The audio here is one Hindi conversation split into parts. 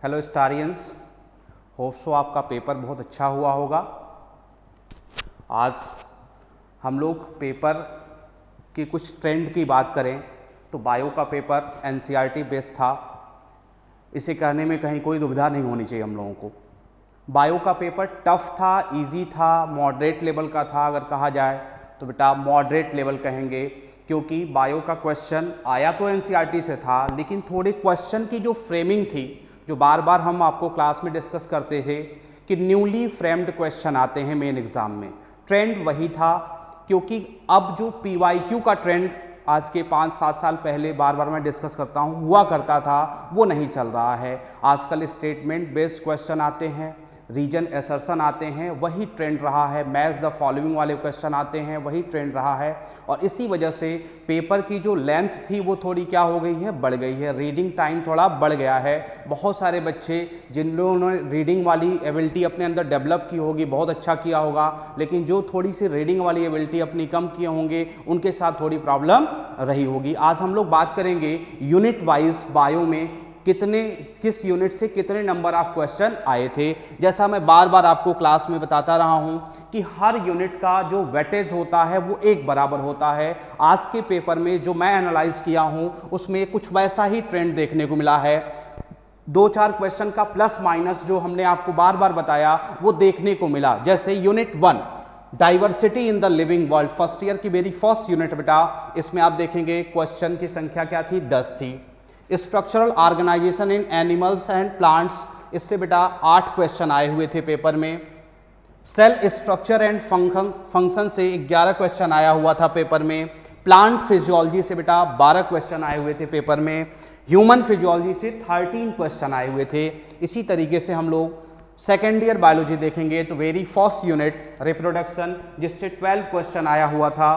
हेलो स्टारियंस, होप सो आपका पेपर बहुत अच्छा हुआ होगा। आज हम लोग पेपर की कुछ ट्रेंड की बात करें तो बायो का पेपर एनसीईआरटी बेस्ड था। इसे कहने में कहीं कोई दुविधा नहीं होनी चाहिए हम लोगों को। बायो का पेपर टफ था, इजी था, मॉडरेट लेवल का था। अगर कहा जाए तो बेटा मॉडरेट लेवल कहेंगे, क्योंकि बायो का क्वेश्चन आया तो एनसीईआरटी से था, लेकिन थोड़े क्वेश्चन की जो फ्रेमिंग थी, जो बार बार हम आपको क्लास में डिस्कस करते थे कि न्यूली फ्रेम्ड क्वेश्चन आते हैं मेन एग्जाम में, ट्रेंड वही था। क्योंकि अब जो पीवाईक्यू का ट्रेंड आज के 5-7 साल पहले बार बार मैं डिस्कस करता हूँ हुआ करता था, वो नहीं चल रहा है। आजकल स्टेटमेंट बेस्ड क्वेश्चन आते हैं, रीजन एसर्शन आते हैं, वही ट्रेंड रहा है। मैच द फॉलोइंग वाले क्वेश्चन आते हैं, वही ट्रेंड रहा है। और इसी वजह से पेपर की जो लेंथ थी वो थोड़ी क्या हो गई है, बढ़ गई है। रीडिंग टाइम थोड़ा बढ़ गया है। बहुत सारे बच्चे जिन लोगों ने रीडिंग वाली एबिलिटी अपने अंदर डेवलप की होगी, बहुत अच्छा किया होगा, लेकिन जो थोड़ी सी रीडिंग वाली एबिलिटी अपनी कम किए होंगे, उनके साथ थोड़ी प्रॉब्लम रही होगी। आज हम लोग बात करेंगे यूनिट वाइज बायो में किस यूनिट से कितने नंबर ऑफ क्वेश्चन आए थे। जैसा मैं बार बार आपको क्लास में बताता रहा हूं कि हर यूनिट का जो वेटेज होता है वो एक बराबर होता है। आज के पेपर में जो मैं एनालाइज किया हूं उसमें कुछ वैसा ही ट्रेंड देखने को मिला है। 2-4 क्वेश्चन का प्लस माइनस जो हमने आपको बार बार बताया वो देखने को मिला। जैसे unit 1 diversity in the living world, first year की वेरी फर्स्ट यूनिट बेटा, इसमें आप देखेंगे क्वेश्चन की संख्या क्या थी, 10 थी। Structural organisation in animals and plants, इससे बेटा 8 क्वेश्चन आए हुए थे पेपर में। सेल स्ट्रक्चर एंड फंक्शन से 11 क्वेश्चन आया हुआ था पेपर में। प्लांट फिजियोलॉजी से बेटा 12 क्वेश्चन आए हुए थे पेपर में। ह्यूमन फिजियोलॉजी से 13 क्वेश्चन आए हुए थे। इसी तरीके से हम लोग सेकेंड ईयर बायोलॉजी देखेंगे तो वेरी फर्स्ट यूनिट रिप्रोडक्शन, जिससे 12 क्वेश्चन आया हुआ था।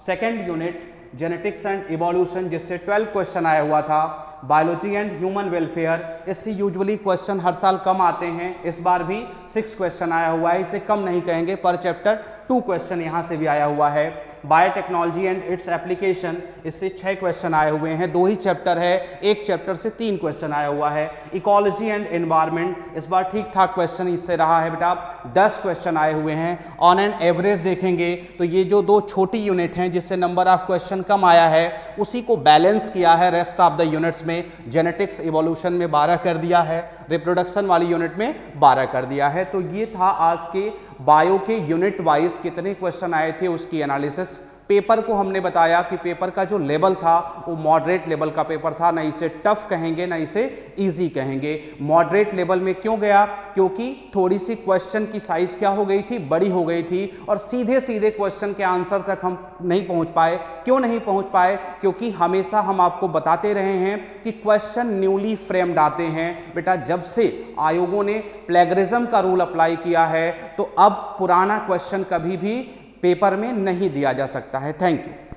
Second unit genetics and evolution, जिससे 12 क्वेश्चन आया हुआ था। बायोलॉजी एंड ह्यूमन वेलफेयर, इससे यूजुअली क्वेश्चन हर साल कम आते हैं, इस बार भी 6 क्वेश्चन आया हुआ है। इसे कम नहीं कहेंगे, पर चैप्टर 2 क्वेश्चन यहां से भी आया हुआ है। बायोटेक्नोलॉजी एंड इट्स एप्लीकेशन, इससे 6 क्वेश्चन आए हुए हैं। 2 ही चैप्टर है, एक चैप्टर से 3 क्वेश्चन आया हुआ है। इकोलॉजी एंड एनवायरनमेंट, इस बार ठीक ठाक क्वेश्चन इससे रहा है बेटा, 10 क्वेश्चन आए हुए हैं। ऑन एन एवरेज देखेंगे तो ये जो 2 छोटी यूनिट हैं जिससे नंबर ऑफ क्वेश्चन कम आया है, उसी को बैलेंस किया है रेस्ट ऑफ द यूनिट्स में। जेनेटिक्स इवोल्यूशन में 12 कर दिया है, रिप्रोडक्शन वाली यूनिट में 12 कर दिया है। तो ये था आज के बायो के यूनिट वाइज कितने क्वेश्चन आए थे उसकी एनालिसिस। पेपर को हमने बताया कि पेपर का जो लेवल था वो मॉडरेट लेवल का पेपर था, ना इसे टफ कहेंगे ना इसे इजी कहेंगे। मॉडरेट लेवल में क्यों गया, क्योंकि थोड़ी सी क्वेश्चन की साइज क्या हो गई थी, बड़ी हो गई थी, और सीधे सीधे क्वेश्चन के आंसर तक हम नहीं पहुंच पाए। क्यों नहीं पहुंच पाए, क्योंकि हमेशा हम आपको बताते रहे हैं कि क्वेश्चन न्यूली फ्रेम्ड आते हैं बेटा। जब से आयोगों ने प्लेगरिज्म का रूल अप्लाई किया है तो अब पुराना क्वेश्चन कभी भी पेपर में नहीं दिया जा सकता है। Thank you.